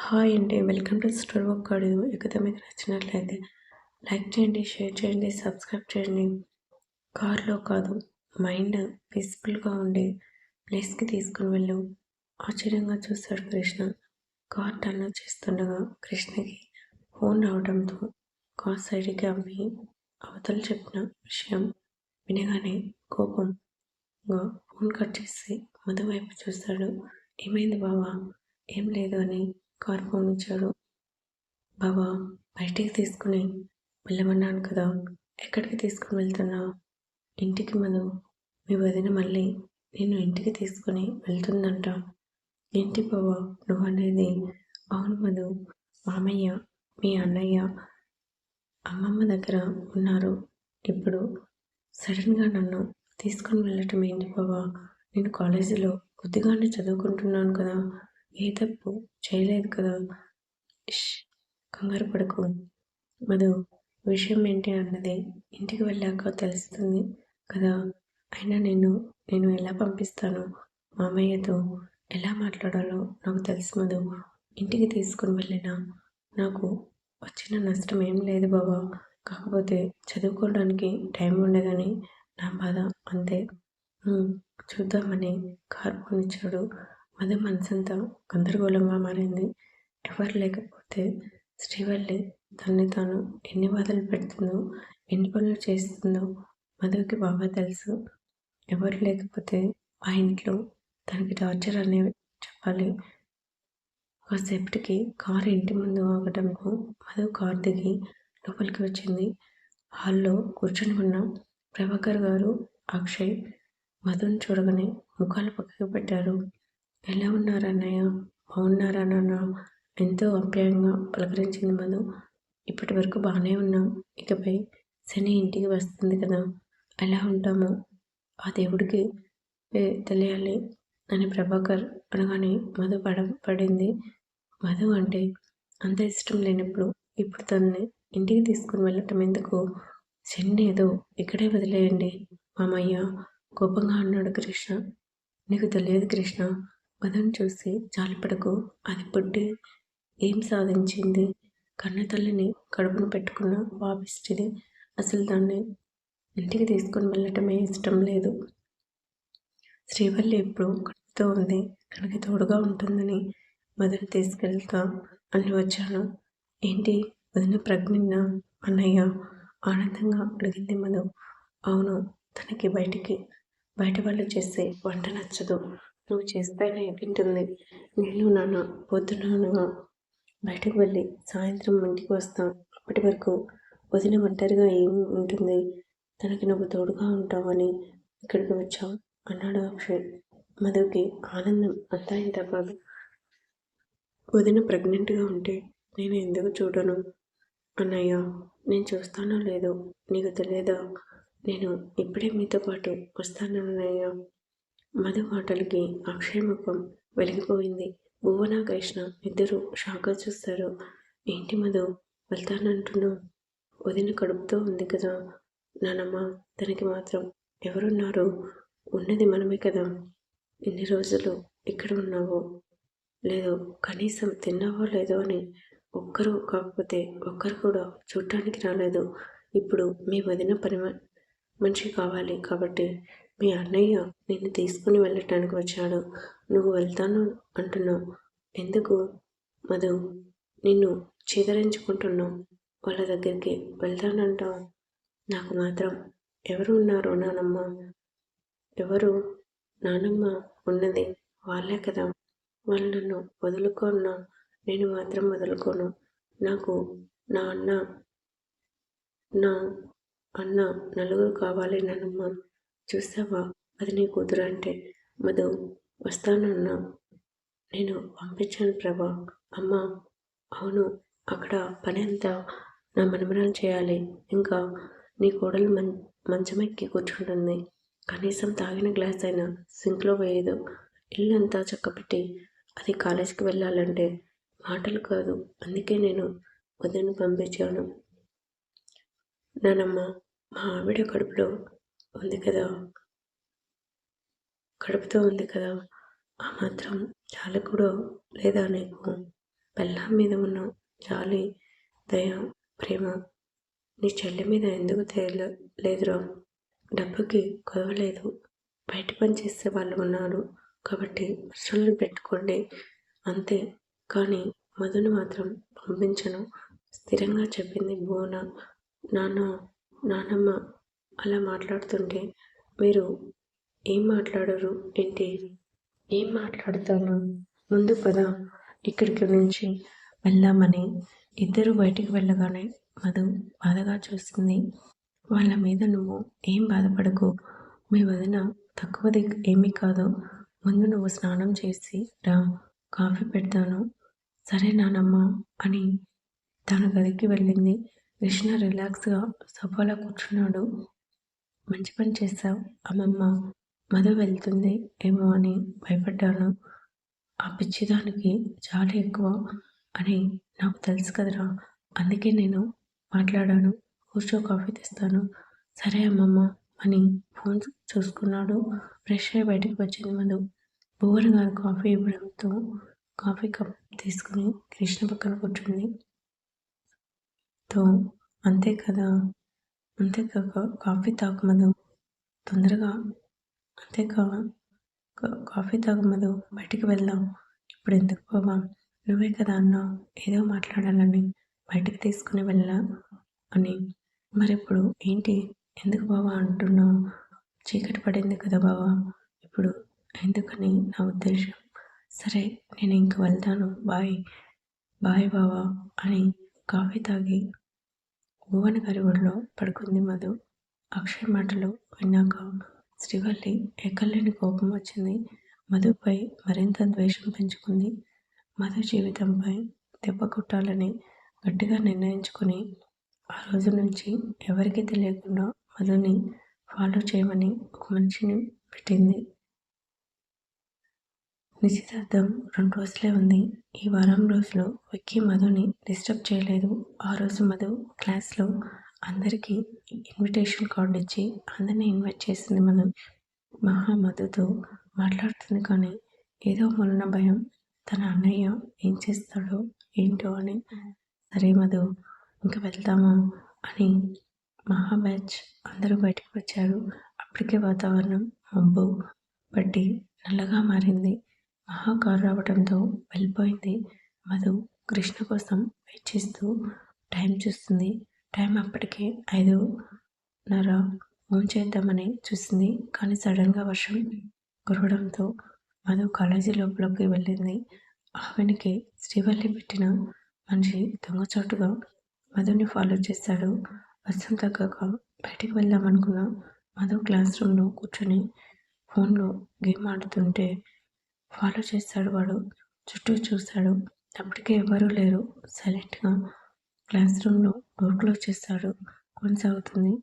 Hi అండి. Welcome to store work audio. ఈ కథ మీకు నచ్చినట్లయితే లైక్ చేయండి, షేర్ చేయండి, సబ్స్క్రైబ్ చేయండి. కార్లో కాదు, మైండ్ పీస్ఫుల్గా ఉండే ప్లేస్కి తీసుకుని వెళ్ళు. ఆశ్చర్యంగా చూశాడు కృష్ణ. కార్ టర్న్ చేస్తుండగా కృష్ణకి ఫోన్ రావడంతో కార్ సైడ్కి అమ్మి అవతల చెప్పిన విషయం వినగానే కోపంగా ఫోన్ కట్ చేసి మధు వైపు చూశాడు. ఏమైంది బావా? ఏం లేదు అని కార్ ఫోన్ ఇచ్చాడు. బావా, బయటికి తీసుకుని వెళ్ళమన్నాను కదా, ఎక్కడికి తీసుకుని వెళ్తున్నావు? ఇంటికి మధు. మీ వదిన మళ్ళీ నిన్ను ఇంటికి తీసుకుని వెళ్తుందంట. ఏంటి బావా నువ్వు అనేది? అవును మధు, మామయ్య, మీ అన్నయ్య, అమ్మమ్మ దగ్గర ఉన్నారు. ఇప్పుడు సడన్గా నన్ను తీసుకుని వెళ్ళటం ఏంటి బావా? నేను కాలేజీలో బుద్ధిగానే చదువుకుంటున్నాను కదా, ఏ తప్పు చేయలేదు కదా. ఇష్, కంగారు పడకు మధు, విషయం ఏంటి అన్నది ఇంటికి వెళ్ళాక తెలుస్తుంది కదా. అయినా నేను ఎలా పంపిస్తాను? మామయ్యతో ఎలా మాట్లాడాలో నాకు తెలుసు మధు. ఇంటికి తీసుకుని వెళ్ళినా నాకు వచ్చిన నష్టం ఏం లేదు బాబా. కాకపోతే చదువుకోవడానికి టైం ఉండదని నా బాధ, అంతే. చూద్దామని కార్ కొనిచ్చాడు. మధు మనసంతా గందరగోళంగా మారింది. ఎవరు లేకపోతే శ్రీవల్లి తనని తాను ఎన్ని బాధలు పెడుతుందో, ఎన్ని పనులు చేస్తుందో మధుకి బాగా తెలుసు. ఎవరు లేకపోతే ఆ ఇంట్లో తనకి టార్చర్ అనేవి చెప్పాలి. కాసేపటికి కారు ఇంటి ముందు ఆగటంతో మధు కారు దిగి లోపలికి వచ్చింది. హాల్లో కూర్చొని ఉన్న ప్రభాకర్ గారు, అక్షయ్ మధుని చూడగానే ముఖాలు పక్కకు పెట్టారు. ఎలా ఉన్నారు అన్నయ్య? బాగున్నారా నాన్న? ఎంతో ఆప్యాయంగా పలకరించింది మధు. ఇప్పటి వరకు బాగానే ఉన్నాం, ఇకపై శని ఇంటికి వస్తుంది కదా, ఎలా ఉంటామో ఆ దేవుడికి తెలియాలి అని ప్రభాకర్ అనగానే మధు పడింది. మధు అంటే అంత ఇష్టం లేనప్పుడు ఇప్పుడు తనని ఇంటికి తీసుకుని వెళ్ళటం ఎందుకు? శని ఏదో ఇక్కడే వదిలేయండి మామయ్య, కోపంగా అన్నాడు కృష్ణ. నీకు తెలియదు కృష్ణ, మధుని చూసి జాలిపడకు. అది పుట్టి ఏం సాధించింది? కన్న తల్లిని కడుపును పెట్టుకున్న పాపిష్టిది. అసలు దాన్ని ఇంటికి తీసుకుని వెళ్ళటమే ఇష్టం లేదు. శ్రీవల్లి ఎప్పుడు కడుపుతో ఉంది, తనకి తోడుగా ఉంటుందని మధుని తీసుకెళ్తా అని వచ్చాను. ఏంటి వదిన ప్రెగ్నెంటా అన్నయ్య? ఆనందంగా అడిగింది మధు. అవును, తనకి బయట వాళ్ళు చేసే వంట నచ్చదు. నువ్వు చేస్తేనే తింటుంది. నేను నాన్న పొద్దునగా బయటకు వెళ్ళి సాయంత్రం ఇంటికి వస్తాం. అప్పటి వరకు వదిన ఒంటరిగా ఏం ఉంటుంది? తనకి నువ్వు తోడుగా ఉంటావని ఇక్కడికి వచ్చాం అన్నాడు అక్షయ్. మధుకి ఆనందం అంతా ఇంత కాదు. వదిన ప్రెగ్నెంట్గా ఉంటే నేను ఎందుకు చూడను అన్నయ్య? నేను చూస్తానో లేదో నీకు తెలియదా? నేను ఇప్పుడే మీతో పాటు వస్తానన్నయ్య. మధు మాటలకి అక్షయ్ ముఖం వెలిగిపోయింది. భువన, కృష్ణ ఇద్దరు షాక్గా చూస్తారు. ఏంటి మధు వెళ్తానంటున్నావు? వదిన కడుపుతో ఉంది కదా నానమ్మ, తనకి మాత్రం ఎవరున్నారు? ఉన్నది మనమే కదా. ఎన్ని రోజులు ఇక్కడ ఉన్నావో లేదో, కనీసం తిన్నావో లేదో అని ఒక్కరు కాకపోతే ఒక్కరు కూడా చూడటానికి రాలేదు. ఇప్పుడు మీ వదిన మనిషి కావాలి కాబట్టి మీ అన్నయ్య నిన్ను తీసుకుని వెళ్ళటానికి వచ్చాడు. నువ్వు వెళ్తాను అంటున్నావు ఎందుకు మధు? నిన్ను చీదరించుకుంటున్నావు. వాళ్ళ దగ్గరికి వెళ్తానంటావు. నాకు మాత్రం ఎవరు ఉన్నారు నానమ్మ? ఎవరు నానమ్మ ఉన్నది వాళ్ళే కదా. వాళ్ళు నన్ను వదులుకున్నా నేను మాత్రం వదులుకోను. నాకు నా అన్న నలుగురు కావాలి నానమ్మ. చూసావా, అది నీ కూతురు అంటే. మధు వస్తానన్నా నేను పంపించాను ప్రభా. అమ్మ, అవును, అక్కడ పని అంతా నా మనమరాలు చేయాలి. ఇంకా నీ కోడలు మంచమెక్కి కూర్చుంటుంది. కనీసం తాగిన గ్లాస్ అయినా సింక్లో వేయదు. ఇల్లంతా చక్కపెట్టి అది కాలేజీకి వెళ్ళాలంటే మాటలు కాదు. అందుకే నేను వదిలిని పంపించాను నానమ్మ. మా ఆవిడ కడుపుతో ఉంది కదా, ఆ మాత్రం చాలా కూడా లేదా నీకు? పెళ్ళాం మీద ఉన్న జాలి, దయ, ప్రేమ నీ చెల్లి మీద ఎందుకు లేదురా? డబ్బుకి కొదవలేదు. బయట పని చేసే వాళ్ళు ఉన్నారు కాబట్టి మనుషుల్ని పెట్టుకోండి అంతే. కానీ మధుని మాత్రం పంపించను స్థిరంగా చెప్పింది భువన. నాన్నమ్మ అలా మాట్లాడుతుంటే మీరు ఏం మాట్లాడరు ఏంటి? ఏం మాట్లాడతాను? ముందు పద ఇక్కడికి నుంచి వెళ్దామని ఇద్దరు బయటికి వెళ్ళగానే మధు బాధగా చూస్తుంది. వాళ్ళ మీద నువ్వు ఏం బాధపడకు. మీ వదిన తక్కువది ఏమీ కాదు. ముందు నువ్వు స్నానం చేసి రా, కాఫీ పెడతాను. సరే నానమ్మ అని తన గదికి వెళ్ళింది. కృష్ణ రిలాక్స్గా సోఫాలో కూర్చున్నాడు. మంచి పని చేశావు అమ్మమ్మ. మధు వెళ్తుంది ఏమో అని భయపడ్డాను. ఆ పిచ్చిదానికి చాలా ఎక్కువ అని నాకు తెలుసు కదరా, అందుకే నేను మాట్లాడాను. కూర్చో, కాఫీ తెస్తాను. సరే అమ్మమ్మ అని ఫోన్ చూసుకున్నాడు. ఫ్రెష్ అయ్యి బయటకు వచ్చింది మధు. భువన్ గారు కాఫీ ఇవ్వడంతో కాఫీ కప్ తీసుకుని కృష్ణ పక్కన కూర్చుంది. అంతే కదా, అంతేకాక కాఫీ తాగు మధు తొందరగా. కాఫీ తాగు మధు, బయటికి వెళ్దాం. ఇప్పుడు ఎందుకు బావా? నువ్వే కదా అన్నావు ఏదో మాట్లాడాలని బయటికి తీసుకుని వెళ్ళా అని. మరిప్పుడు ఏంటి? ఎందుకు బావా అంటున్నావు? చీకటి పడింది కదా బావా, ఇప్పుడు ఎందుకని నా ఉద్దేశం. సరే నేను ఇంక వెళ్తాను, బాయ్. బాయ్ బావా అని కాఫీ తాగి భువన్ గారి ఒడిలో పడుకుంది మధు. అక్షయ్ మాటలు విన్నాక శ్రీవల్లి ఎక్కలేని కోపం వచ్చింది. మధుపై మరింత ద్వేషం పెంచుకుంది. మధు జీవితంపై దెబ్బ కొట్టాలని గట్టిగా నిర్ణయించుకుని ఆ రోజు నుంచి ఎవరికీ తెలియకుండా మధుని ఫాలో చేయమని ఒక మనిషిని పెట్టింది. నిశ్చితార్థం 2 రోజులే ఉంది. ఈ వారం రోజులు విక్కీ మధుని డిస్టర్బ్ చేయలేదు. ఆ రోజు మధు క్లాస్లో అందరికీ ఇన్విటేషన్ కార్డు ఇచ్చి అందరినీ ఇన్వైట్ చేసింది. మధుతో మాట్లాడుతుంది కానీ ఏదో మొన్న భయం, తన అన్నయ్య ఏం చేస్తాడో ఏంటో అని. సరే మధు ఇంక వెళ్తామా అని బ్యాచ్ అందరూ బయటకు వచ్చారు. అప్పటికే వాతావరణం మబ్బు పట్టి నల్లగా మారింది. కారు రావడంతో వెళ్ళిపోయింది. మధు కృష్ణ కోసం వెయిట్ చేస్తూ టైం చూస్తుంది. టైం అప్పటికే 5:30. ఫోన్ చేద్దామని చూసింది కానీ సడన్గా వర్షం కురవడంతో మధు కాలేజీ లోపలికి వెళ్ళింది. ఆమెనికి శ్రీవల్లి పెట్టిన మనిషి దొంగచాటుగా మధుని ఫాలో చేశాడు. వర్షం తగ్గాక బయటికి వెళ్దామనుకున్న మధు క్లాస్ రూమ్లో కూర్చొని ఫోన్లో గేమ్ ఆడుతుంటే ఫాలో చేశాడు వాడు. చుట్టూ చూశాడు, అప్పటికే ఎవరూ లేరు. సైలెంట్గా క్లాస్ రూమ్లో డోర్ క్లోజ్ చేశాడు. కొనసాగుతుంది.